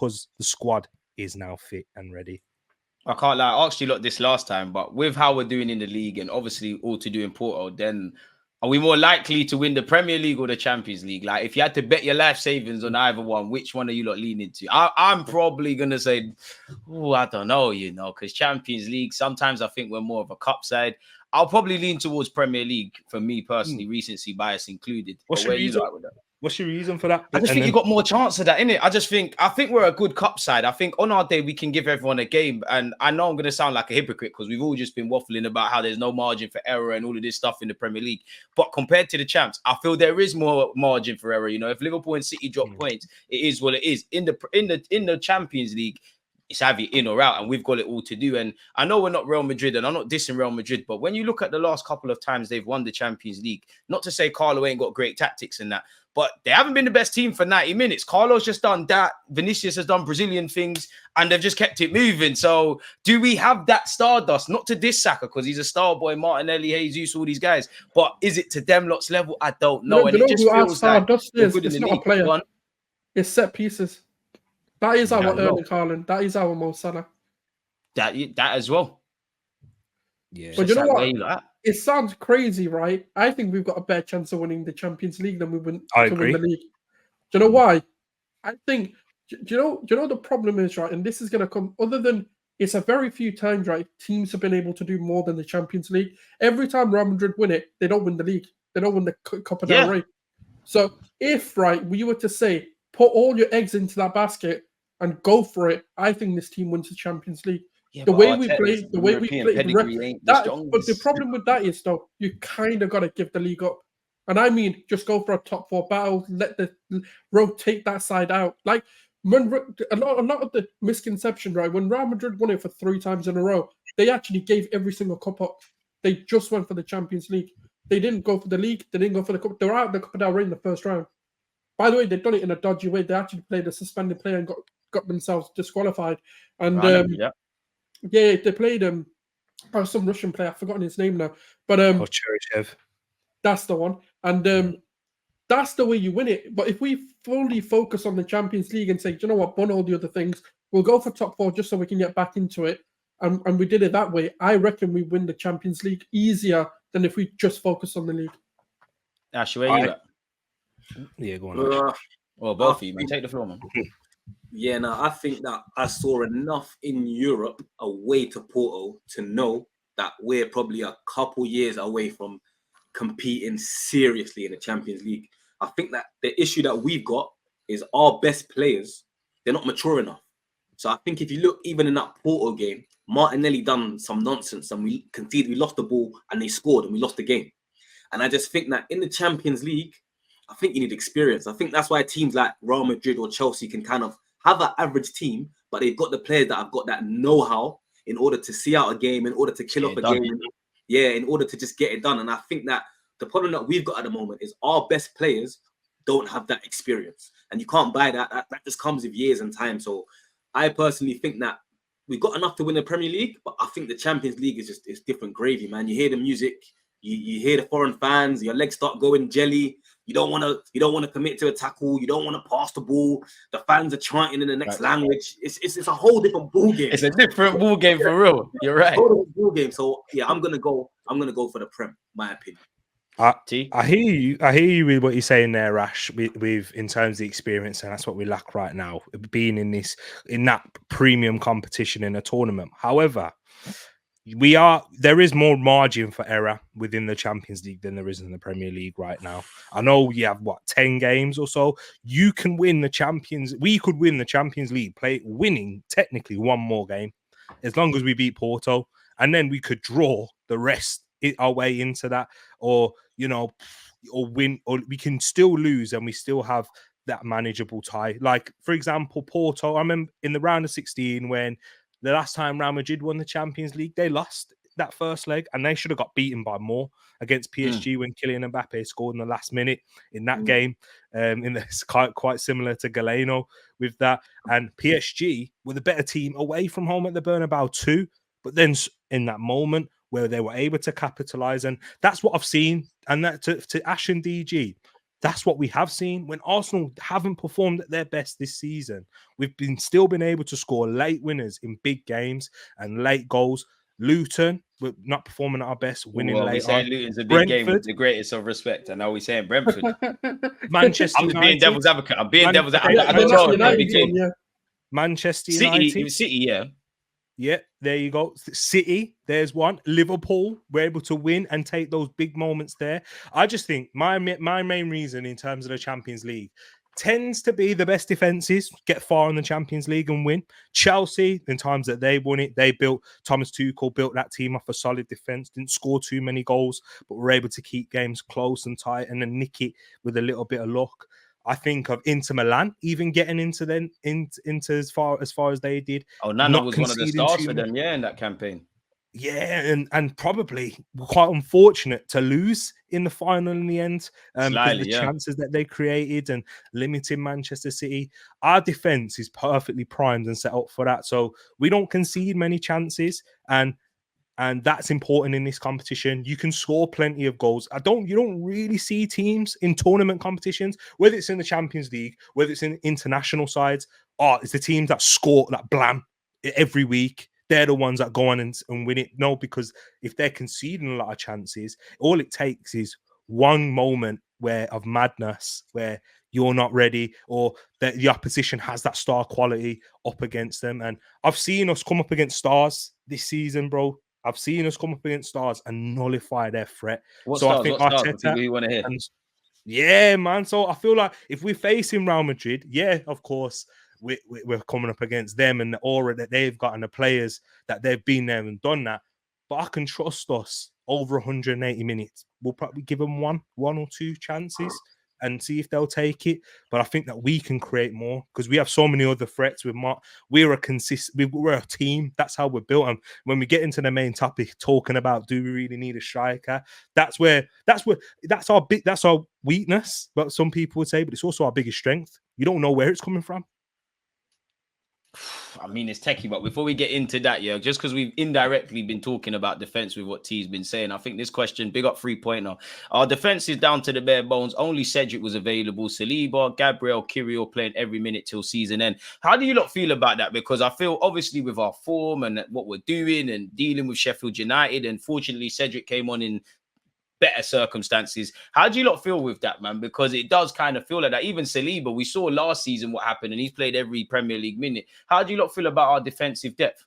because the squad is now fit and ready. I can't lie. I asked you lot this last time, but with how we're doing in the league and obviously all to do in Porto, then are we more likely to win the Premier League or the Champions League? Like, if you had to bet your life savings on either one, which one are you lot leaning to? I'm probably going to say, I don't know, because Champions League, sometimes I think we're more of a cup side. I'll probably lean towards Premier League for me personally, recency bias included. What's your reason? What's your reason for that? I just think you got more chance of that, innit? I think we're a good cup side. I think on our day we can give everyone a game. And I know I'm going to sound like a hypocrite because we've all just been waffling about how there's no margin for error and all of this stuff in the Premier League. But compared to the champs, I feel there is more margin for error. If Liverpool and City drop points, it is what it is. In the Champions League, it's either in or out, and we've got it all to do. And I know we're not Real Madrid, and I'm not dissing Real Madrid, but when you look at the last couple of times they've won the Champions League, not to say Carlo ain't got great tactics in that, but they haven't been the best team for 90 minutes. Carlo's just done that. Vinicius has done Brazilian things, and they've just kept it moving. So do we have that stardust? Not to diss Saka, because he's a star boy, Martinelli, Jesus, all these guys. But is it to them lot's level? I don't know. And it just feels like it's not a player. It's set pieces. That is our Erling Haaland. That is our Mo Salah. That as well. Yeah. But you know what? It sounds crazy, right? I think we've got a better chance of winning the Champions League than we win to win the league. Do you know why? I think, do you know the problem is, right? And this is going to come, other than it's a very few times, right? Teams have been able to do more than the Champions League. Every time Real Madrid win it, they don't win the league. They don't win the Copa del Rey. So if, right, we were to say, put all your eggs into that basket and go for it, I think this team wins the Champions League. Yeah, the way we play, but the problem with that is, though, you kind of got to give the league up. And I mean, just go for a top four battle, rotate that side out. Like, when a lot of the misconception, right? When Real Madrid won it for 3 times in a row, they actually gave every single cup up. They just went for the Champions League. They didn't go for the league. They didn't go for the cup. They were out of the Copa del Rey in the first round. By the way, they've done it in a dodgy way. They actually played a suspended player and got themselves disqualified. And they played some Russian player. I've forgotten his name now. But Cheryshev. That's the one. And that's the way you win it. But if we fully focus on the Champions League and say, you know what, won all the other things, we'll go for top 4 just so we can get back into it. And we did it that way. I reckon we win the Champions League easier than if we just focus on the league. Ash, where you at? Yeah, go on. Well, both of you, man. Take the floor, man. Yeah, no, I think that I saw enough in Europe away to Porto to know that we're probably a couple years away from competing seriously in the Champions League. I think that the issue that we've got is our best players, they're not mature enough. So I think if you look even in that Porto game, Martinelli done some nonsense and we conceded, we lost the ball and they scored and we lost the game. And I just think that in the Champions League, I think you need experience. I think that's why teams like Real Madrid or Chelsea can kind of have an average team, but they've got the players that have got that know-how in order to see out a game, in order to kill off a game. Yeah, in order to just get it done. And I think that the problem that we've got at the moment is our best players don't have that experience. And you can't buy that. That just comes with years and time. So I personally think that we've got enough to win the Premier League, but I think the Champions League is different gravy, man. You hear the music, you hear the foreign fans, your legs start going jelly. You don't want to commit to a tackle. You don't want to pass the ball. The fans are chanting in the next language. It's a whole different ball game. It's a different ball game for real. You're right. Ball game. So yeah, I'm gonna go for the Prem. My opinion. I hear you. I hear you with what you're saying there, Rash. With in terms of the experience, and that's what we lack right now, being in that premium competition in a tournament. However, there is more margin for error within the Champions League than there is in the Premier League right now. I know you have 10 games or so. You can win we could win the Champions League, winning technically one more game, as long as we beat Porto, and then we could draw the rest our way into that, or win, or we can still lose and we still have that manageable tie. Like, for example, Porto, I remember in the round of 16 when the last time Real Madrid won the Champions League, they lost that first leg and they should have got beaten by more against PSG when Kylian Mbappe scored in the last minute in that game. It's quite similar to Galeno with that. And PSG were the better team away from home at the Bernabeu too. But then in that moment where they were able to capitalize, and that's what I've seen. And that to Ash and DG, That's what we have seen. When Arsenal haven't performed at their best this season, we've still been able to score late winners in big games and late goals. Luton, we're not performing at our best, winning late. We're saying Luton's a big game with the greatest of respect, and now we're saying Brentford. Manchester United. I'm being devil's advocate. I'm being devil's advocate. Manchester United. City, yeah. Yeah, there you go. City, there's one. Liverpool, we're able to win and take those big moments there. I just think my main reason in terms of the Champions League tends to be the best defenses get far in the Champions League and win. Chelsea, in times that they won it, Thomas Tuchel built that team off a solid defense, didn't score too many goals, but were able to keep games close and tight and then nick it with a little bit of luck. I think of Inter Milan even getting into as far as they did. Oh, Nana was one of the stars for them, in that campaign. Yeah, and probably quite unfortunate to lose in the final in the end because of the chances that they created and limiting Manchester City. Our defense is perfectly primed and set up for that, so we don't concede many chances, and that's important in this competition. You can score plenty of goals. You don't really see teams in tournament competitions, whether it's in the Champions League, whether it's in international sides, it's the teams that score, that blam every week. They're the ones that go on and win it. No, because if they're conceding a lot of chances, all it takes is one moment of madness where you're not ready or that the opposition has that star quality up against them. And I've seen us come up against stars this season, bro. I've seen us come up against stars and nullify their threat. I think Arteta, you want to hear? Yeah, man. So I feel like if we're facing Real Madrid, of course, we're coming up against them and the aura that they've got and the players that they've been there and done that. But I can trust us over 180 minutes. We'll probably give them one or two chances and see if they'll take it. But I think that we can create more because we have so many other threats. We're a team. That's how we're built. And when we get into the main topic, talking about do we really need a striker? That's our weakness. But some people would say, but it's also our biggest strength. You don't know where it's coming from. I mean, it's techie, but before we get into that, just because we've indirectly been talking about defense with what T's been saying, I think this question, big up 3-pointer. Our defense is down to the bare bones. Only Cedric was available. Saliba, Gabriel, Kiwior playing every minute till season end. How do you lot feel about that? Because I feel obviously with our form and what we're doing and dealing with Sheffield United, and fortunately Cedric came on in better circumstances. How do you lot feel with that, man? Because it does kind of feel like that. Even Saliba, we saw last season what happened and he's played every Premier League minute. How do you lot feel about our defensive depth?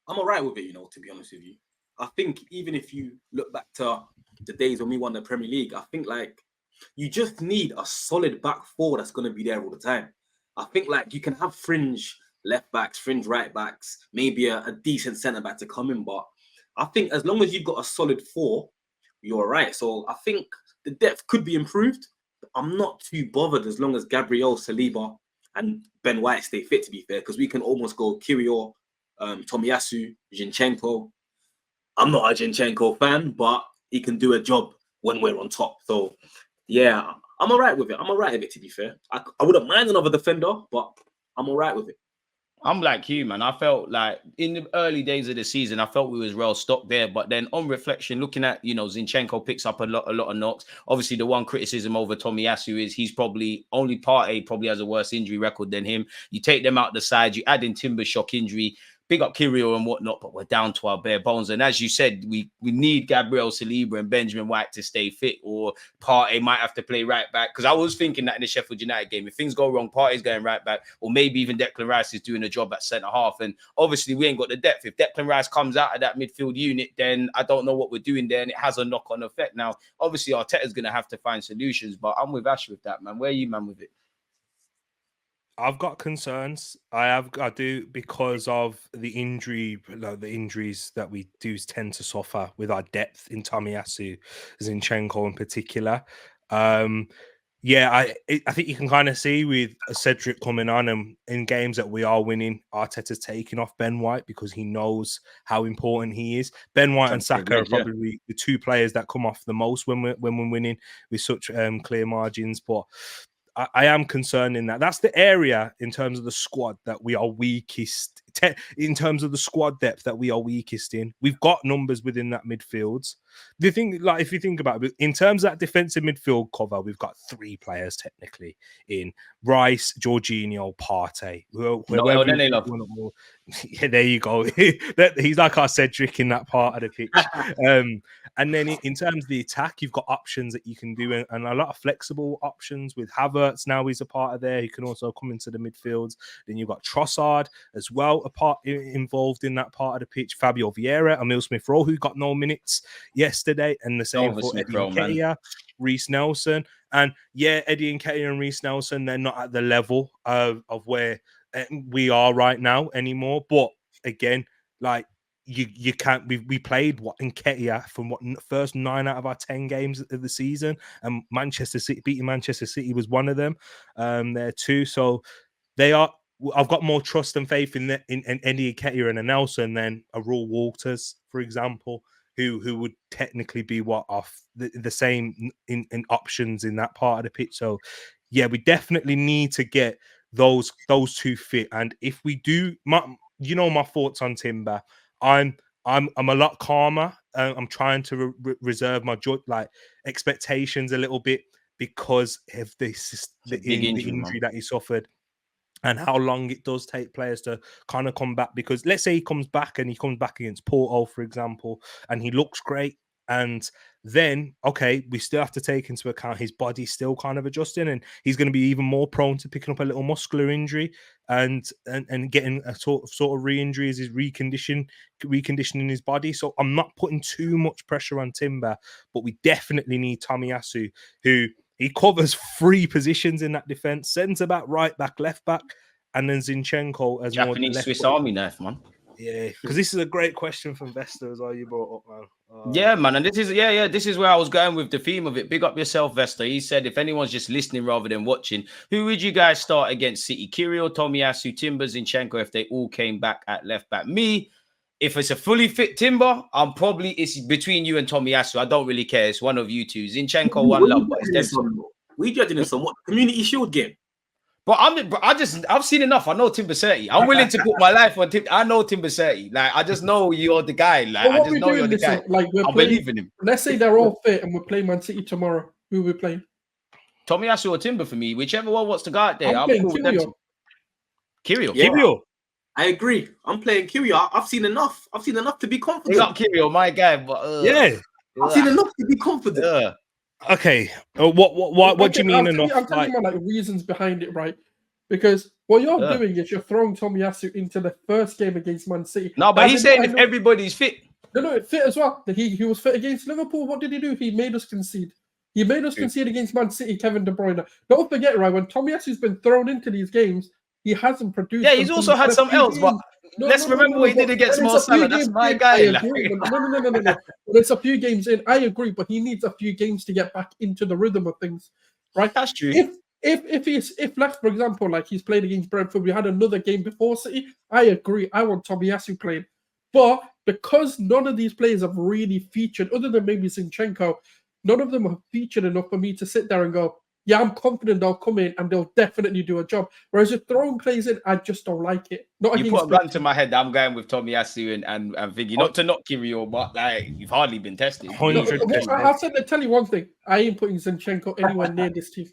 I'm all right with it, to be honest with you. I think even if you look back to the days when we won the Premier League, I think you just need a solid back four that's going to be there all the time. I think you can have fringe left backs, fringe right backs, maybe a decent centre back to come in, but I think as long as you've got a solid four, you're all right. So I think the depth could be improved. I'm not too bothered as long as Gabriel, Saliba, and Ben White stay fit, to be fair, because we can almost go Kiwior, Tomiyasu, Zinchenko. I'm not a Zinchenko fan, but he can do a job when we're on top. So, yeah, I'm all right with it. I'm all right with it, to be fair. I wouldn't mind another defender, but I'm all right with it. I'm like you, man. I felt like in the early days of the season, I felt we was well stocked there. But then on reflection, looking at, Zinchenko picks up a lot of knocks. Obviously, the one criticism over Tomiyasu is he's probably probably has a worse injury record than him. You take them out the side, you add in Timber's shock injury, big up Kiwior and whatnot, but we're down to our bare bones. And as you said, we need Gabriel, Saliba and Benjamin White to stay fit, or Partey might have to play right back. Because I was thinking that in the Sheffield United game, if things go wrong, Partey's going right back, or maybe even Declan Rice is doing a job at centre-half. And obviously, we ain't got the depth. If Declan Rice comes out of that midfield unit, then I don't know what we're doing there, and it has a knock-on effect. Now, obviously, Arteta's going to have to find solutions, but I'm with Ash with that, man. Where are you, man, with it? I've got concerns. I do because of the injuries that we do tend to suffer with our depth in Tomiyasu, Zinchenko in particular. I think you can kind of see with Cedric coming on and in games that we are winning, Arteta's taking off Ben White because he knows how important he is. Ben White and Saka are probably the two players that come off the most when we're winning with such clear margins, but I am concerned in that. That's the area in terms of the squad that we are weakest in terms of the squad depth that we are weakest in. We've got numbers within that midfield. The thing, like, if you think about it, in terms of that defensive midfield cover, we've got 3 players technically in Rice, Jorginho, Partey. Yeah, there you go. He's like our Cedric in that part of the pitch. And then in terms of the attack, you've got options that you can do, and a lot of flexible options with Havertz. Now he's a part of there. He can also come into the midfield. Then you've got Trossard as well, involved in that part of the pitch. Fabio Vieira, Emile Smith-Rowe, who got no minutes yesterday, and the same for Eddie Nketiah, Reece Nelson. And yeah, Eddie Nketiah and Reece Nelson, they're not at the level of where we are right now anymore. But again, like, you can't. We played Nketiah from first 9 out of our 10 games of the season, and beating Manchester City was one of them. There too, so they are. I've got more trust and faith in Eddie Nketiah and a Nelson than a Raul Walters, for example, who would technically be the same in options in that part of the pitch. So yeah, we definitely need to get those 2 fit. And if we do, my thoughts on Timber. I'm a lot calmer. I'm trying to reserve my expectations a little bit because of the injury that he suffered and how long it does take players to kind of come back. Because let's say he comes back against Porto, for example, and he looks great. And then, okay, we still have to take into account his body's still kind of adjusting, and he's going to be even more prone to picking up a little muscular injury and getting a sort of re-injury as he's reconditioning his body. So I'm not putting too much pressure on Timber, but we definitely need Tomiyasu, who he covers 3 positions in that defense: centre back, right back, left back, and then Zinchenko as Japanese Swiss Army knife, man. Yeah, because this is a great question from Vesta as well. You brought up, man. Yeah, man, and this is where I was going with the theme of it. Big up yourself, Vesta. He said, if anyone's just listening rather than watching, who would you guys start against City? Kiwior, Tomiyasu, Timber, Zinchenko, if they all came back at left back. Me, if it's a fully fit Timber, it's between you and Tomiyasu. I don't really care. It's one of you two. Zinchenko, one love, but it's them. We judging him somewhat. Community Shield game. But I've seen enough. I know Timber 30. I'm willing to put my life on Timber. I know Timber 30. Like, I just know you're the guy. Like, I just know you're the guy. I believe in him. Let's say they're all fit and we're playing Man City tomorrow. Who we playing? Tomiyasu or Timber for me. Whichever one wants to go out there. I'll be cool with them. Kiwior. Yeah, Kiwior. I agree. I'm playing Kiwior. I've seen enough. To be confident. Big up Kiwior, my guy. But I've seen enough to be confident. Okay. What do you mean enough? I'm telling you my reasons behind it, right? Because what you're doing is you're throwing Tomiyasu into the first game against Man City. No, but he's saying if everybody's fit. No, fit as well. He was fit against Liverpool. What did he do? He made us concede. He made us concede against Man City, Kevin De Bruyne. Don't forget, right, when Tomiyasu's been thrown into these games, he hasn't produced. Yeah, he's also had some else, but let's remember what he did against Mo Salah. That's my guy. No. When it's a few games in, I agree, but he needs a few games to get back into the rhythm of things, right? That's true. If like, for example, like he's played against Brentford, we had another game before City, I agree. I want Tomiyasu playing. But because none of these players have really featured, other than maybe Zinchenko, none of them have featured enough for me to sit there and go, yeah, I'm confident they'll come in and they'll definitely do a job. Whereas if throwing plays in, I just don't like it. You put a gun to my head. I'm going with Tomiyasu and thinking not to knock Kiwior, but like you've hardly been tested. I'll tell you one thing. I ain't putting Zinchenko anywhere near this team.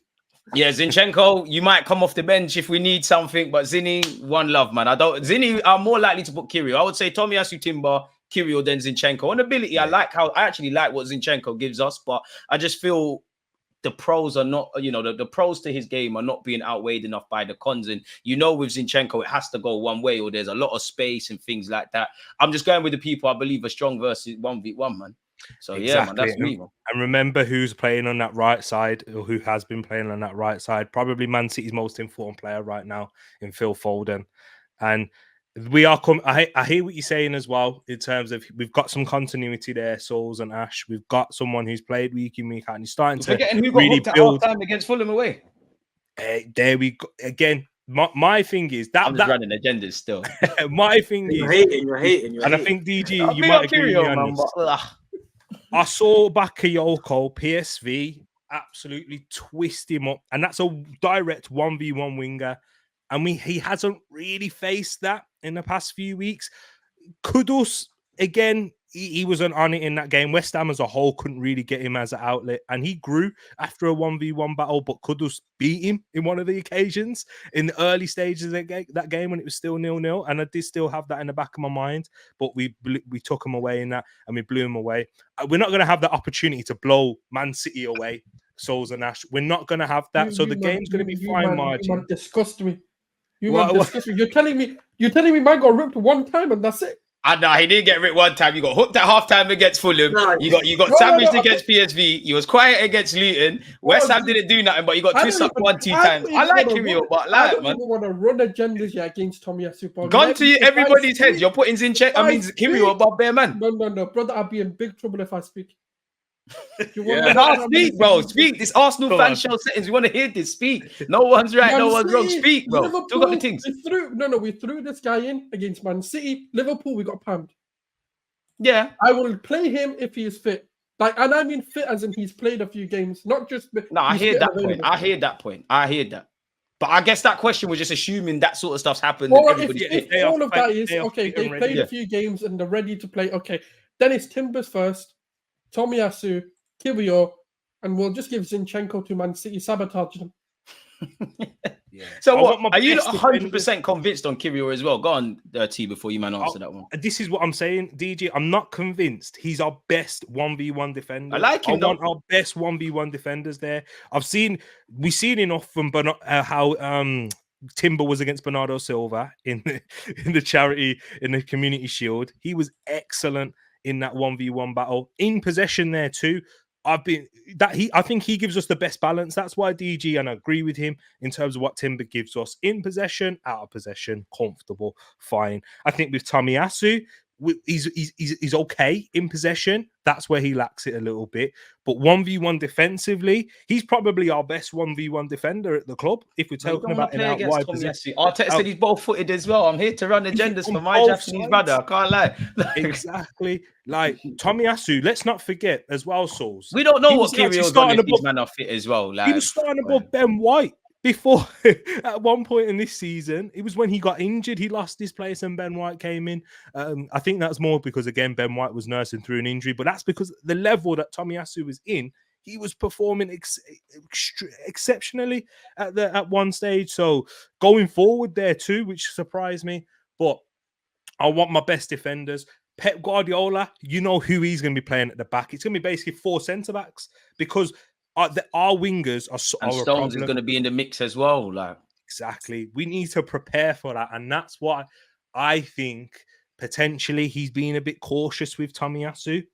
Yeah, Zinchenko, you might come off the bench if we need something, but Zinni, one love, man. I'm more likely to put Kiwior. I would say Tomiyasu, Timber, Kiwior, then Zinchenko. On ability, I actually like what Zinchenko gives us, but I just feel the pros are not, the pros to his game are not being outweighed enough by the cons. And with Zinchenko, it has to go one way, or there's a lot of space and things like that. I'm just going with the people I believe are strong versus 1v1, man. So exactly. Yeah, man, that's me, man. And remember who's playing on that right side, or who has been playing on that right side. Probably Man City's most informed player right now in Phil Foden. And we are I hear what you're saying as well, in terms of we've got some continuity there, Souls and Ash. We've got someone who's played week in, week out, and he's starting to really build. Time against Fulham away. There we go. Again, my thing is that I'm just running agendas still. My thing you're hating. I think DG, you might agree with me on this. I saw Bakayoko, PSV, absolutely twist him up. And that's a direct 1v1 winger. and he hasn't really faced that in the past few weeks. Kudus, again, he wasn't on it in that game. West Ham as a whole couldn't really get him as an outlet, and he grew after a 1v1 battle, but Kudus beat him in one of the occasions in the early stages of that game when it was still 0-0, and I did still have that in the back of my mind, but we took him away in that, and we blew him away. We're not going to have the opportunity to blow Man City away, Souls and Ash. We're not going to have that, so the game's going to be fine margin. You disgust me. Disgust me. You're telling me man got ripped one time and that's it? No, he didn't get ripped one time. You got hooked at halftime against Fulham. You got sandwiched against PSV. You was quiet against Luton. West Ham didn't do nothing, but you got twisted up 1-2 times. I like Kiwior, but I don't even want to run agendas against Tomiyasu. Gone to everybody's heads. You're putting Kiwior above bare man. No, brother, I'll be in big trouble if I speak. Speak, bro. Speak. This Arsenal fan show settings. We want to hear this. Speak. No one's right. No one's wrong. Speak, bro. Still got the things. We threw this guy in against Man City. Liverpool, we got panned. Yeah. I will play him if he is fit. And I mean fit as in he's played a few games, not just. No, I hear that point. I hear that. But I guess that question was just assuming that sort of stuff's happened. Or if all of that is okay, they played a few games and they're ready to play. Okay, then it's Timbers first. Tomiyasu, Kiwior, and we'll just give Zinchenko to Man City, sabotage them. So what? Are you not 100% convinced on Kiwior as well? Go on, T, before you answer that one. This is what I'm saying, DJ. I'm not convinced he's our best 1v1 defender. I like him. I want our best 1v1 defenders there. We've seen enough from how Timber was against Bernardo Silva in the charity, in the Community Shield. He was excellent in that 1v1 battle, in possession there too. I think he gives us the best balance. That's why DG, and I agree with him in terms of what Timber gives us in possession, out of possession, comfortable, fine. I think with Tomiyasu, he's okay in possession. That's where he lacks it a little bit. But 1v1 defensively, he's probably our best 1v1 defender at the club. If we're talking about an out wide position. Arteta said he's ball-footed as well. I'm here to run agendas for my Japanese brother. I can't lie. Exactly. Like Tomiyasu, let's not forget as well, Souls. We don't know what Kiwior's on if these men are fit as well. He was starting above Ben White. Before, at one point in this season, it was when he got injured. He lost his place and Ben White came in. I think that's more because, again, Ben White was nursing through an injury, but that's because the level that Tomiyasu was in, he was performing exceptionally at one stage. So going forward there too, which surprised me. But I want my best defenders. Pep Guardiola, you know who he's going to be playing at the back. It's going to be basically 4 centre-backs because our wingers are and Stones is going to be in the mix as well. Like exactly, we need to prepare for that, and that's what I think. Potentially, he's being a bit cautious with Tomiyasu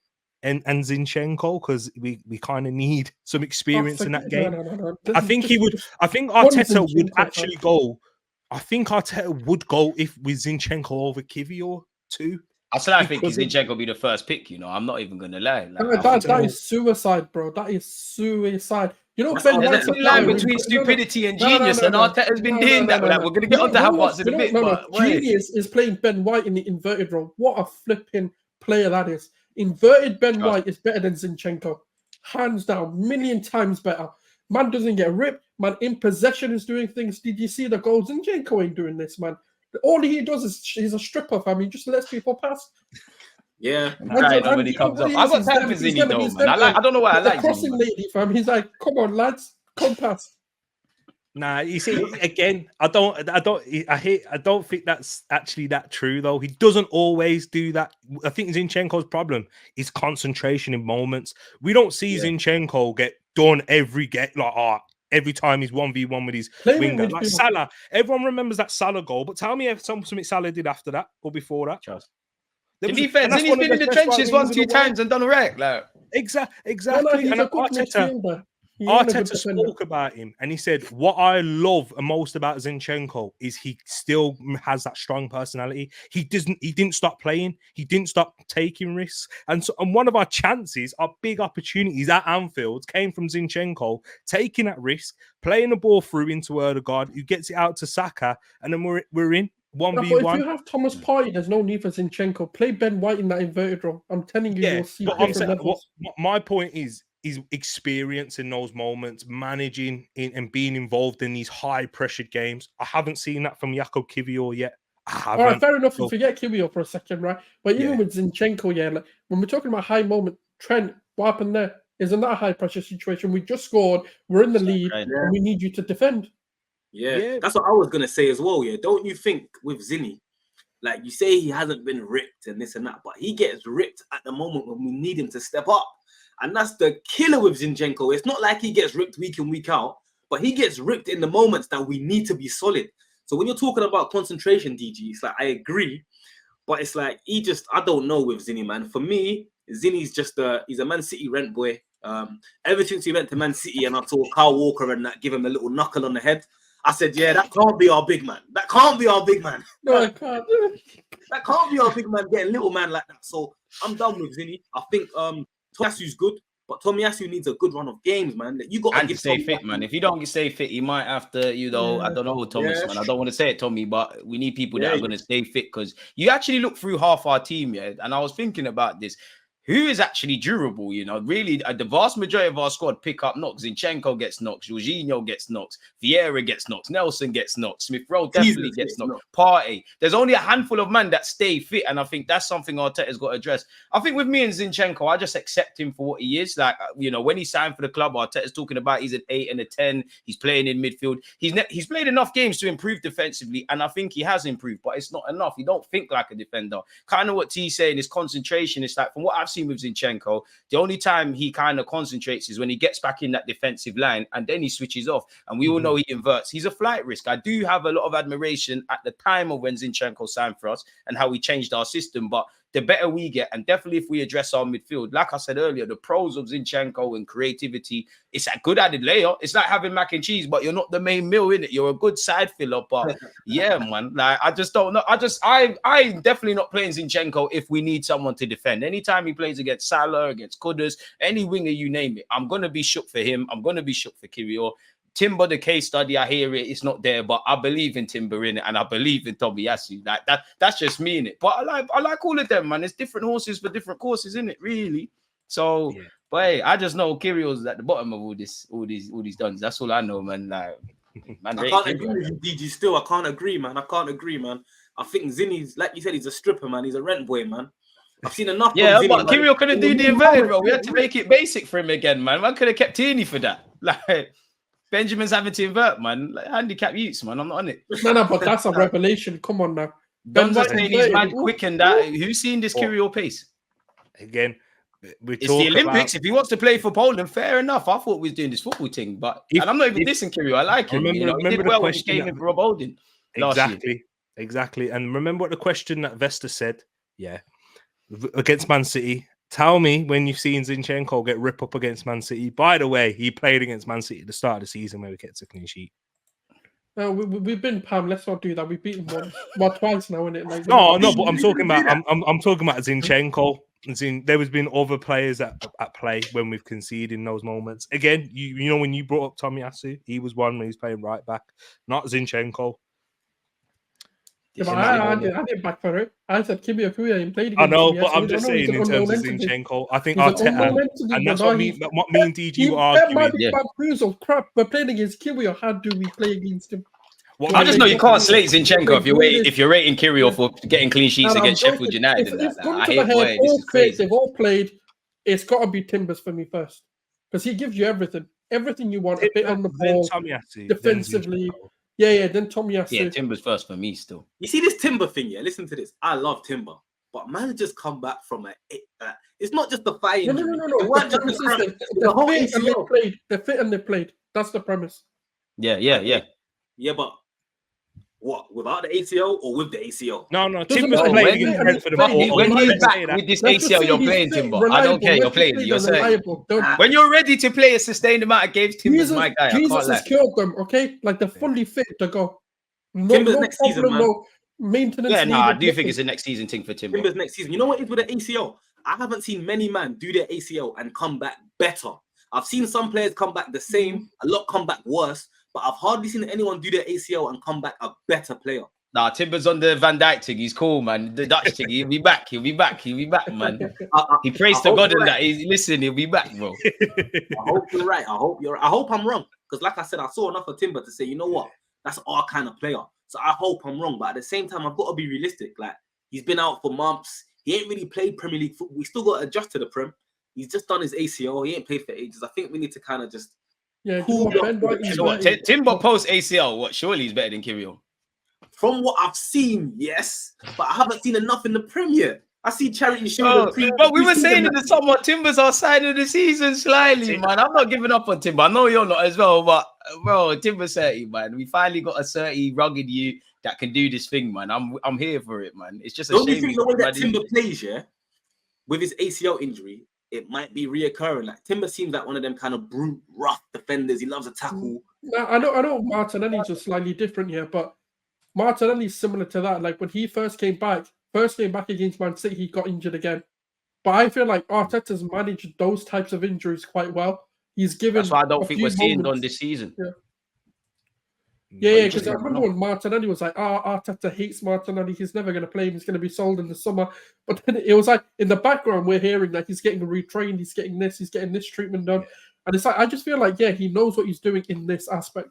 and Zinchenko because we kind of need some experience in that game. No. I think he would. I think Arteta would actually go. I think Arteta would go if with Zinchenko over Kiwior too. I think Zinchenko will be the first pick, I'm not even going to lie. That is suicide, bro. That is suicide. You know, there's a line between stupidity and genius, and Arteta's been doing that. We're going to get onto Havertz in a bit. Genius is playing Ben White in the inverted role. What a flipping player that is. Inverted Ben White is better than Zinchenko. Hands down, million times better. Man doesn't get ripped. Man in possession is doing things. Did you see the goals? Zinchenko ain't doing this, man. All he does is he's a stripper, fam. He just lets people pass. Yeah, when he comes up. I've got time for Zinny though, man. I don't know why I like crossing lady, fam. He's like, come on, lads, come past. Nah, you see, again, I don't think that's actually that true though. He doesn't always do that. I think Zinchenko's problem is concentration in moments. We don't see Zinchenko get done every time he's 1v1 with his winger. Like Salah. Everyone remembers that Salah goal, but tell me if something Salah did after that or before that. To be fair, then he's been in the trenches 1-2 times and done all right. Like. Exactly. And Arteta spoke about him and he said, what I love most about Zinchenko is he still has that strong personality. He didn't stop playing. He didn't stop taking risks. And one of our chances, our big opportunities at Anfield came from Zinchenko taking that risk, playing the ball through into Odegaard, who gets it out to Saka, and then we're in 1v1. If you have Thomas Partey, there's no need for Zinchenko. Play Ben White in that inverted role. I'm telling you, you'll see different levels. My point is, his experience in those moments, managing and being involved in these high-pressured games. I haven't seen that from Jakub Kiwior yet. All right, fair enough. So, forget Kiwior for a second, right? But even with Zinchenko, like, when we're talking about high moment, Trent, what happened there? Isn't that a high-pressure situation? We just scored, we're in the lead, and we need you to defend. Yeah, that's what I was going to say as well, Don't you think with Zinny, like you say he hasn't been ripped and this and that, but he gets ripped at the moment when we need him to step up. And that's the killer with Zinchenko. It's not like he gets ripped week in, week out, but he gets ripped in the moments that we need to be solid. So when you're talking about concentration, DG, it's like, I agree, but it's like, I don't know with Zinny, man. For me, Zinny's just he's a Man City rent boy. Ever since he went to Man City and I saw Kyle Walker and that give him a little knuckle on the head, I said, that can't be our big man. That can't be our big man. No, it can't. That can't be our big man getting little man like that. So I'm done with Zinny. I think Tomiyasu's good, but Tomiyasu needs a good run of games, man. You got to stay fit, man. If you don't stay fit, you might have to, I don't know, Thomas, man. I don't want to say it, Tommy, but we need people that are going to stay fit, because you actually look through half our team, and I was thinking about this. Who is actually durable, Really, the vast majority of our squad pick up knocks. Zinchenko gets knocks. Jorginho gets knocks. Vieira gets knocks. Nelson gets knocks. Smith Rowe definitely gets knocks. Partey. There's only a handful of men that stay fit, and I think that's something Arteta's got to address. I think with me and Zinchenko, I just accept him for what he is. Like, when he signed for the club, Arteta's talking about he's an 8 and a 10. He's playing in midfield. He's played enough games to improve defensively, and I think he has improved, but it's not enough. He don't think like a defender. Kind of what T's saying is concentration. It's like, from what I've seen with Zinchenko, the only time he kind of concentrates is when he gets back in that defensive line, and then he switches off, and we all know he inverts. He's a flight risk. I do have a lot of admiration at the time of when Zinchenko signed for us and how he changed our system, but the better we get, and definitely if we address our midfield, like I said earlier, the pros of Zinchenko and creativity, it's a good added layer. It's like having mac and cheese, but you're not the main meal in it. You're a good side filler, but man, like, I just don't know. I'm definitely not playing Zinchenko if we need someone to defend. Anytime he plays against Salah, against Kudus, any winger, you name it, I'm going to be shook for him. I'm going to be shook for Kiwior. Timber, the case study, I hear it, it's not there, but I believe in Timber in it, and I believe in Tomiyasu. That's just me in it. But I like all of them, man. It's different horses for different courses, isn't it? Really. So, but hey, I just know Kiwior's at the bottom of all these duns. That's all I know, man. Like, man, I can't agree with you, DG. Still, I can't agree, man. I think Zinny's, like you said, he's a stripper, man. He's a rent boy, man. I've seen enough. Yeah, but Kiwior couldn't do the inverted, bro. We had to make it basic for him again, man. Man could have kept Tierney for that. Like, Benjamin's having to invert, man. Like, handicap youths, man. I'm not on it. No, but that's a revelation. Come on now. Don's saying he's mad quick and that. Who's seen this Kiwior pace? Again, it's the Olympics. If he wants to play for Poland, fair enough. I thought we was doing this football thing, but and I'm not even dissing Kiwior. I like him. He did well when he came in for Rob Holding. Exactly. And remember what the question that Vesta said? Yeah, against Man City. Tell me when you've seen Zinchenko get ripped up against Man City. By the way, he played against Man City at the start of the season where we get a clean sheet. We've been Pam. Let's not do that. We've beaten twice now, isn't it? Like, no, but I'm talking about I'm talking about Zinchenko. There has been other players at play when we've conceded in those moments. Again, you know when you brought up Tomiyasu, he was one when he's playing right back, not Zinchenko. Yeah, but I didn't back for it. I said Kiwior played against I know, but I'm just saying in terms of Zinchenko, I think Arteta, and that's what me and DG were arguing. That might be bamboozled. Crap, we're playing against Kiwior. How do we play against him? I just know you can't slate Zinchenko if you're rating Kiwior for getting clean sheets against Sheffield United. They've all played. It's got to be Timbers for me first, because he gives you everything you want. A bit on the ball, defensively. Yeah, then Tomiyasu. Yeah, Timber's first for me still. You see this Timber thing, Listen to this. I love Timber, but man just come back from it's not just the fight. No. The whole ACL. They're fit and they played. That's the premise. Yeah. Yeah, but what? Without the ACL or with the ACL? No. Timber's playing against Brentford. When you're back with this ACL, you're playing, Timber. I don't care. You're playing. You're saying when you're ready to play a sustained amount of games, Timber's my guy. Jesus has cured them, okay? Like they're fully fit to go. Timber's next season, man. No maintenance. Yeah, I do think it's a next season thing for Timber. Timber's next season. You know what it is with the ACL? I haven't seen many men do their ACL and come back better. I've seen some players come back the same, a lot come back worse, but I've hardly seen anyone do their ACL and come back a better player. Nah, Timber's on the Van Dijk thing. He's cool, man. The Dutch thing. He'll be back, man. He prays to God and that. Listen, he'll be back, bro. I hope you're right. I hope I'm wrong. Because like I said, I saw enough of Timber to say, you know what? That's our kind of player. So I hope I'm wrong. But at the same time, I've got to be realistic. Like, he's been out for months. He ain't really played Premier League football. We still got to adjust to the Prem. He's just done his ACL. He ain't played for ages. I think we need to kind of just... Timber post ACL, what? Surely he's better than Kiwior. From what I've seen, yes, but I haven't seen enough in the Premier. I see Charity show. But we were saying in the summer, Timber's our sign of the season slightly, man. I'm not giving up on Timber. I know you're not as well, but bro, Timber's 30, man. We finally got a 30 rugged you that can do this thing, man. I'm here for it, man. It's just a Don't shame. you think the way that Timber plays, yeah, with his ACL injury, it might be reoccurring. Like Timber seems like one of them kind of brute, rough defenders. He loves a tackle. I know Martinelli's just slightly different here, but Martinelli's similar to that. Like when he first came back against Man City, he got injured again. But I feel like Arteta's managed those types of injuries quite well. He's given. That's why I don't think we're seeing on this season. Yeah, because I remember when Martinelli was like, Arteta hates Martinelli. He's never going to play him. He's going to be sold in the summer. But then it was like in the background, we're hearing that he's getting retrained. He's getting this treatment done. And it's like, I just feel like, he knows what he's doing in this aspect.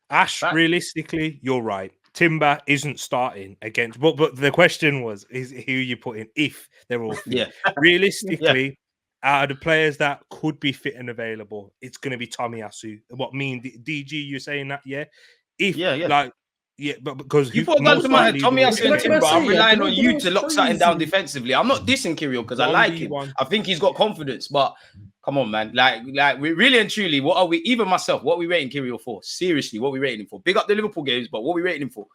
Ash, realistically, you're right. Timber isn't starting against, but the question was, is who you put in if they're all fit? Realistically, out of the players that could be fit and available, it's going to be Tomiyasu. What mean DG? You're saying that, but because you put guns to my head, Tomiyasu and Timber, I'm relying on you to lock something down defensively. I'm not dissing Kiwior because I like him. I think he's got confidence, but come on, man. Like we really and truly, what are we? Even myself, what are we rating Kiwior for? Seriously, what are we rating him for? Big up the Liverpool games, but what are we rating him for?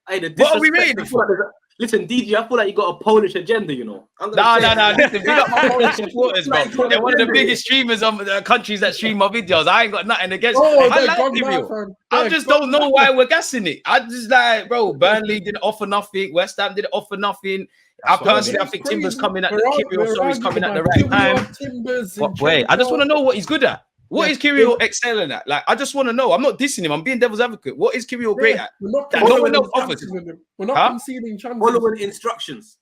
What are we rating him for? Listen, DG, I feel like you got a Polish agenda, you know. No. Listen, big up my Polish supporters, bro. They're one of the biggest streamers on the countries that stream my videos. I ain't got nothing against. I like Kiwior. I just don't know why we're gassing it. I just like, bro. Burnley didn't offer nothing. West Ham didn't offer nothing. I think Timber's coming at he's coming at the right time. But wait, I just want to know what he's good at. What is Kiwior excelling at? Like, I just want to know. I'm not dissing him. I'm being devil's advocate. What is Kiwior great at? No one else offers. We're not conceding chances. Following instructions.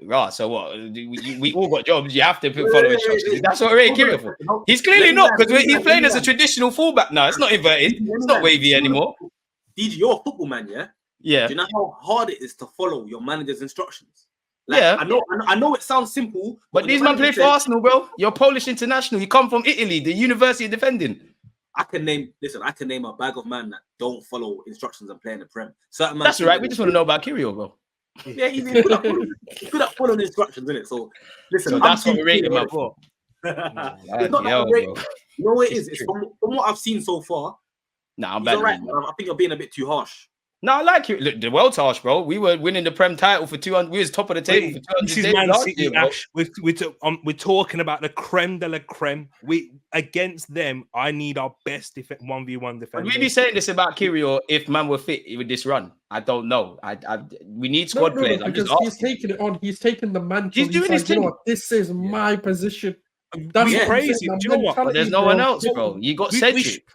Right, so what? We all got jobs. You have to follow instructions. That's what we're rating Kiwior for. He's clearly not, because he's playing as a traditional fullback now. It's not inverted. It's not wavy anymore. DG, you're a football man, yeah? Yeah. Do you know how hard it is to follow your manager's instructions? Like, yeah, I know it sounds simple, but these men play for Arsenal, bro. You're Polish international. You come from Italy, the university of defending. I can name a bag of men that don't follow instructions and play in the Prem. That's right. We just want to know about Kiwior, bro. Yeah, he's good at following instructions, isn't it? So listen, so that's what we rate him for. It's not that great. You know what it is? It's from what I've seen so far. Nah, I'm bad. Right. I think you're being a bit too harsh. No, I like you. Look, the world's harsh, bro. We were winning the Prem title for 200. We was top of the table for 200 this is Man City, Ash. We're talking about the creme de la creme. Against them, I need our best 1v1 defender. Would we be saying this about Kiwior if man were fit with this run? I don't know. We need squad players. Because he's taking it on. He's taking the mantle. He's doing his thing. This is my position. That's crazy. Do you know what? But there's no one else, bro. You got Cedric.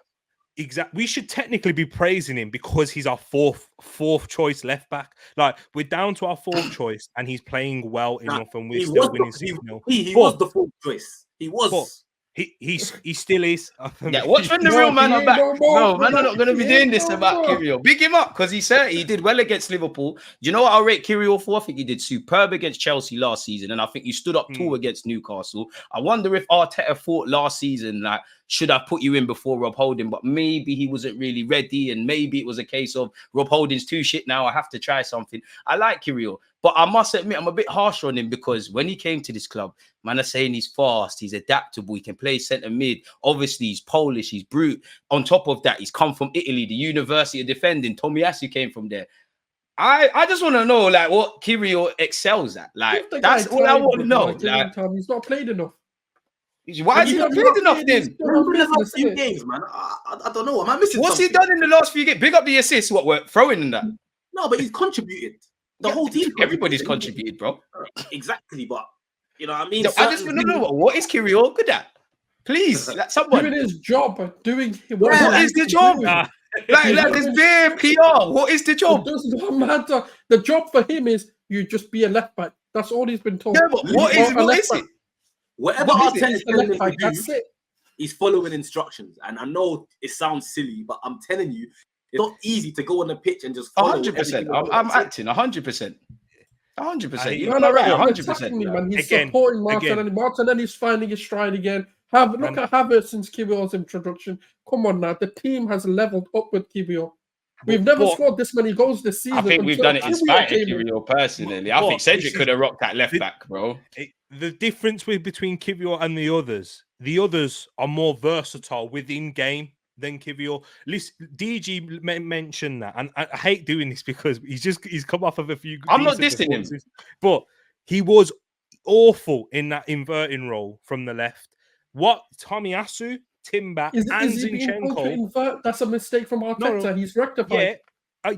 Exactly. We should technically be praising him because he's our fourth choice left back. Like, we're down to our fourth choice and he's playing well enough and we're still winning 6-0. He was the fourth choice. He was. He still is. Yeah, watch when the real man are back. No, man are not going to be doing this about Kiwior. Big him up because he did well against Liverpool. Do you know what I'll rate Kiwior for? I think he did superb against Chelsea last season, and I think he stood up tall against Newcastle. I wonder if Arteta thought last season, like, should I put you in before Rob Holding? But maybe he wasn't really ready, and maybe it was a case of Rob Holding's too shit now. I have to try something. I like Kiwior. But I must admit, I'm a bit harsh on him because when he came to this club, man are saying he's fast, he's adaptable, he can play centre mid. Obviously, he's Polish, he's brute. On top of that, he's come from Italy, the university of defending. Tomiyasu came from there. I just want to know, like, what Kiwior excels at. Like, that's all I want to know. Like, he's not played enough. Why has he not played enough then? A few games, man. I don't know. Am I missing What's something? he done in the last few games? Big up the assists. What, we're throwing in that? No, but he's contributed. The whole team. Everybody's contributed, bro. Exactly, but you know what I mean? No, I just want to know what is Kiwior good at? Please, like someone. Doing his job, doing what is the job? Like this bare PR. What is the job? It does not matter. The job for him is you just be a left back. That's all he's been told. Yeah, but what is it? Whatever Arteta's telling him to do, that's it. He's following instructions. And I know it sounds silly, but I'm telling you, it's not easy to go on the pitch and just follow. 100%. I'm acting 100%. 100%. You're not right. 100%. He's supporting Martinelli. Martinelli's finding his stride again. Look at Havertz since Kiwior's introduction. Come on now. The team has leveled up with Kiwior. We've never scored this many goals this season. I think we've done it in spite of Kiwior personally. I think Cedric could have rocked that left back, bro. The difference between Kiwior and the others are more versatile within game than Kiwior. Listen, DG mentioned that, and I hate doing this because he's come off of a few. I'm not dissing him, but he was awful in that inverting role from the left. What Tomiyasu, Timber, and Zinchenko? That's a mistake from Arteta. No. He's rectified.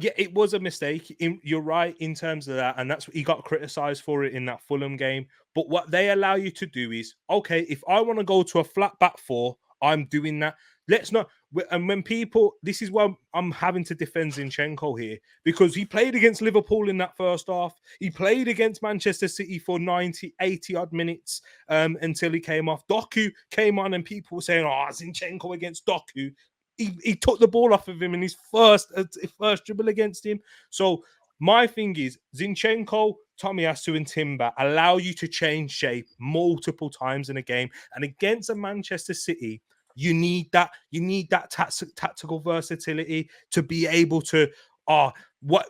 Yeah, it was a mistake. You're right in terms of that, and that's what he got criticised for it in that Fulham game. But what they allow you to do is, okay, if I want to go to a flat back four, I'm doing that. Let's not. And when people, this is why I'm having to defend Zinchenko here, because he played against Liverpool in that first half. He played against Manchester City for 90, 80 odd minutes until he came off. Doku came on and people were saying, oh, Zinchenko against Doku. He took the ball off of him in his first dribble against him. So my thing is, Zinchenko, Tomiyasu and Timber allow you to change shape multiple times in a game. And against a Manchester City, you need that. You need that tactical versatility to be able to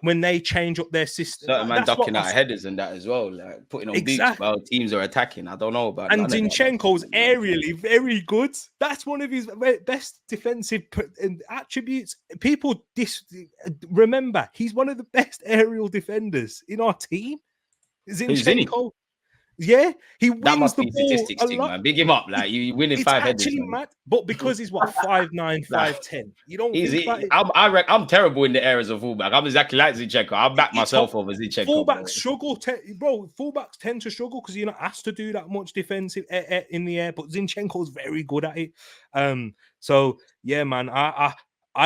when they change up their system. Certain man ducking out headers and that as well, like putting on beats while teams are attacking. I don't know about. And Zinchenko's aerially very good. That's one of his best defensive attributes. People remember he's one of the best aerial defenders in our team. Zinchenko. Yeah, he wins that must the be ball statistics team, man. Big him up, like you winning 5 headers. Mad, but because he's 5'9", 5'10", you don't. I'm terrible in the areas of fullback. I'm exactly like Zinchenko. I'll back myself over Zinchenko. Fullbacks struggle, bro. Fullbacks tend to struggle because you're not asked to do that much defensive in the air. But Zinchenko's very good at it. So yeah, man, I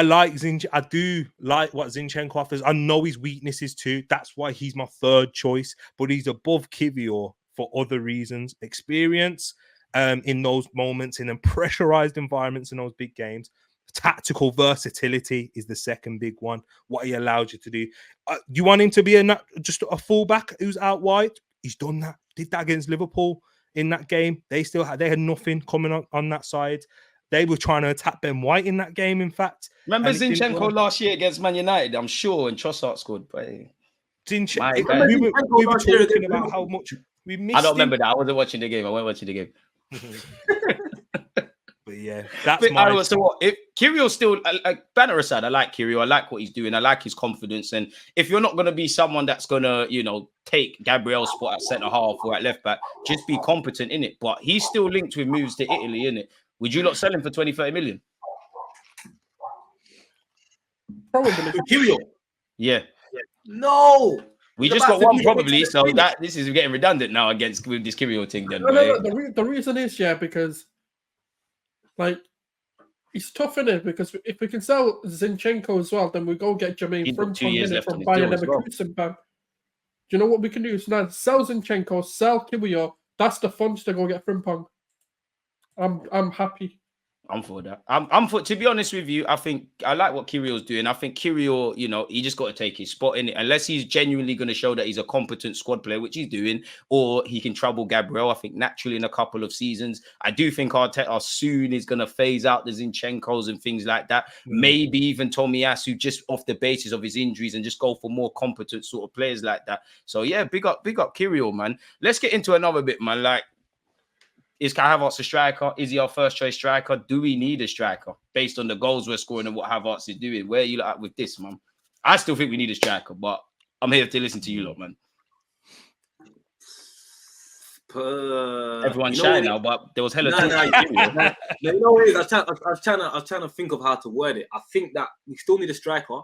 like Zinchenko. I do like what Zinchenko offers. I know his weaknesses too. That's why he's my third choice. But he's above Kiwior for other reasons. Experience in those moments, in pressurized environments in those big games. Tactical versatility is the second big one. What he allowed you to do. You want him to be just a fullback who's out wide? He's done that. Did that against Liverpool in that game. They had nothing coming on that side. They were trying to attack Ben White in that game, in fact. Remember Zinchenko last year against Man United? I'm sure, and Trossard scored. But Zinchenko, we were talking about how much we missed. I don't remember that. I wasn't watching the game. I wasn't watching the game. But yeah, that's my. So what? If Kiwior still, like banner aside, I like Kiwior. I like what he's doing. I like his confidence. And if you're not going to be someone that's going to, take Gabriel's spot at centre half or at left back, just be competent in it. But he's still linked with moves to Italy, in it. Would you not sell him for 20-30 million? Probably. Kiwior. Yeah. No. We just got one probably, so this is getting redundant now with this Kiwior thing. Then no. The reason is because it's tough in it because if we can sell Zinchenko as well, then we go get Jermaine from 2 years left from Bayern Leverkusen. Do you know what we can do? So now sell Zinchenko, sell Kiwior. That's the funds to go get Frimpong. I'm happy. I'm for that. I'm for. To be honest with you, I think I like what Kiwior's doing. I think Kiwior, he just got to take his spot in it. Unless he's genuinely going to show that he's a competent squad player, which he's doing, or he can trouble Gabriel. I think naturally in a couple of seasons, I do think Arteta soon is going to phase out the Zinchenkos and things like that. Maybe even Tomiyasu just off the basis of his injuries and just go for more competent sort of players like that. So yeah, big up Kiwior, man. Let's get into another bit, man. Like, is Kai Havertz a striker? Is he our first choice striker? Do we need a striker based on the goals we're scoring and what Havertz is doing? Where are you at with this, man? I still think we need a striker, but I'm here to listen to you lot, man. Everyone's shy now, but there was hella talk. You know what it is? I was trying to think of how to word it. I think that we still need a striker,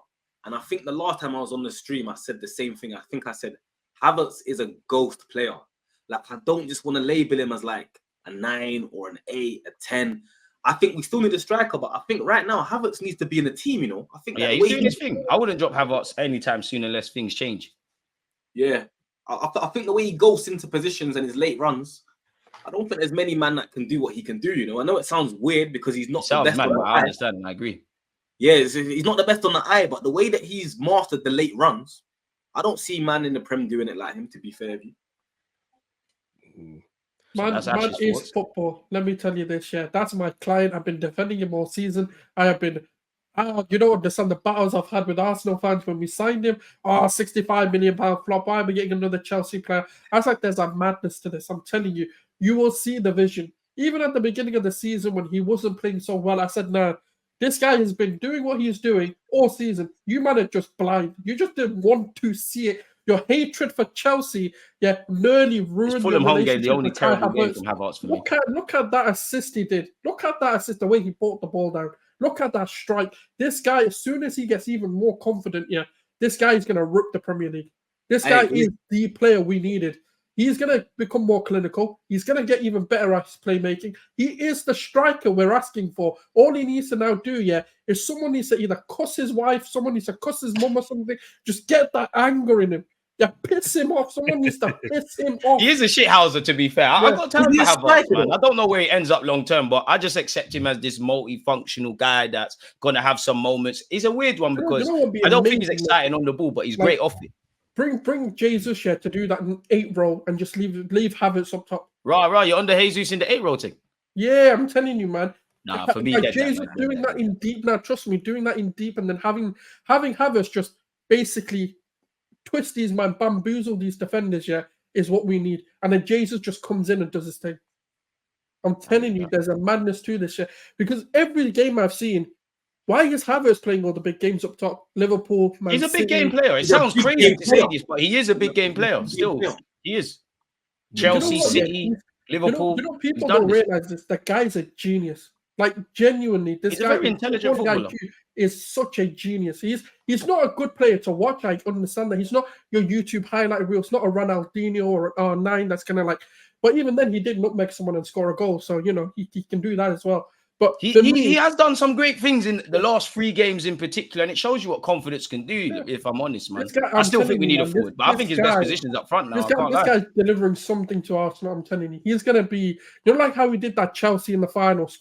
and I think the last time I was on the stream, I said the same thing. I think I said Havertz is a ghost player. Like, I don't just want to label him as like a 9 or an 8, a 10. I think we still need a striker, but I think right now Havertz needs to be in the team. You know, I think he's doing his thing. I wouldn't drop Havertz anytime soon unless things change. Yeah, I think the way he goes into positions and his late runs, I don't think there's many men that can do what he can do. You know, I know it sounds weird because he's not the best. I understand and I agree. Yeah, he's not the best on the eye, but the way that he's mastered the late runs, I don't see man in the Prem doing it like him. To be fair, man is football. Let me tell you this, yeah. That's my client. I've been defending him all season. I have been, you don't understand the battles I've had with Arsenal fans when we signed him. £65 million flop. Why am I getting another Chelsea player? I was like, there's a madness to this. I'm telling you, you will see the vision. Even at the beginning of the season when he wasn't playing so well, I said, nah, this guy has been doing what he's doing all season. You man are just blind. You just didn't want to see it. Your hatred for Chelsea, nearly ruined Fulham home game, the only terrible game from Havertz for me. Look at that assist he did. Look at that assist, the way he brought the ball down. Look at that strike. This guy, as soon as he gets even more confident, this guy is going to rip the Premier League. This guy is the player we needed. He's going to become more clinical. He's going to get even better at his playmaking. He is the striker we're asking for. All he needs to now do, is someone needs to either cuss his wife, someone needs to cuss his mum or something. Just get that anger in him. Piss him off. Someone needs to piss him off. He is a shithouser, to be fair. I got time for Havertz, man. I don't know where he ends up long term, but I just accept him as this multifunctional guy that's going to have some moments. He's a weird one because I don't think he's exciting on the ball, but he's great off it. Bring Jesus here to do that in 8 role and just leave Havertz up top. Right. You're under Jesus in the 8 role thing. Yeah, I'm telling you, man. Nah, for me, Jesus doing that in deep. Now, trust me, doing that in deep and then having Havertz just basically twist these man, bamboozle these defenders, is what we need. And then Jesus just comes in and does his thing. I'm telling you, there's a madness to this because every game I've seen. Why is Havertz playing all the big games up top? Liverpool, Man He's a big City. game player. It sounds crazy to say this, but he is a big game player. Still, he is. Chelsea, City, Liverpool. People don't realize this. The guy's a genius. Like, genuinely, this guy, a very intelligent footballer. Is such a genius. He's not a good player to watch. I understand that. He's not your YouTube highlight reel. It's not a Ronaldinho or an R9 that's going to but even then, he did nutmeg someone and score a goal. So, he can do that as well. But he has done some great things in the last 3 games in particular, and it shows you what confidence can do, if I'm honest, man. I still think we need a forward, but I think his best position's up front now. This guy's delivering something to Arsenal, I'm telling you. He's going to be, like how he did that Chelsea in the final,